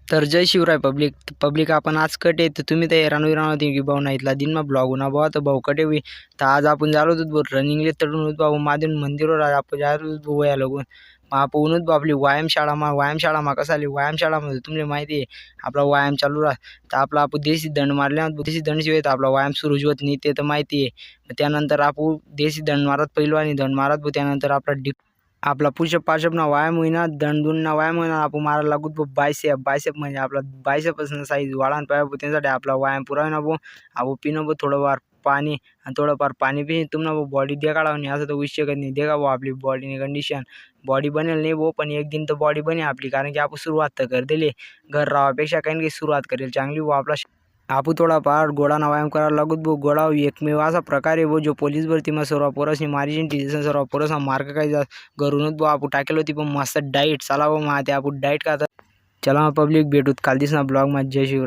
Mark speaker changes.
Speaker 1: तर जय शिवराय पब्लिक आपण आज कट आहे तर तुम्ही तर रणवीराव होती की भाऊ नाहीतला दिन में ब्लॉग होना भाऊ तर भाऊ कटे हुई तर आज आपण झालो होतो रनिंगले तडून होत भाऊ महादेव मंदिरवर आपण जात होतो वया लागून आपण उन्हत आपली व्यायामशाळा कसं आली व्यायामशाळामध्ये तुम्हाला माहिती आहे आपला व्यायाम चालू राहत तर आपला आपण देशी दंड मारल्या देशी दंड शिवाय तर आपला व्यायाम सुरू होत नाही ते तर माहिती आहे त्यानंतर आपण देशी दंड मारत पहिलो आणि दंड मारत त्यानंतर आपला पुशअप पाशअपना व्यायाम होईना दंडूंना व्यायाम होईना आपण मारायला लागू बायसेप म्हणजे आपला बायसेपासून साईज वाढान पाहिजे त्यासाठी आपला व्यायाम पुरा होईना भाऊ आपण पिणं भाऊ थोडंफार पाणी आणि थोडंफार पाणी पि तुम्हाला बॉडी देखाडा नाही असं तर होऊ शकत नाही देखा भाऊ आपली बॉडीने कंडिशन बॉडी बनेल नाही भाऊ पण एक दिन तर बॉडी बने आपली कारण की आपण सुरुवात तर कर दिली घर राहापेक्षा काही काही सुरुवात करेल चांगली भाऊ आपला आपण थोडाफार गोळाना व्यायाम करायला लागत भाऊ गोळा एकमेव असा प्रकार आहे भाऊ जो पोलीस भरतीમાં सर्व पोरसनी मारी टीचर सर्व पोरसना मार्क काही घरूनच भाऊ आपण टाकेल होती पण मस्त डाईट चला भाऊ माते आपण डाईट का चला पब्लिक भेटूत काल दिसना ब्लॉग मध्ये जय शिवराय.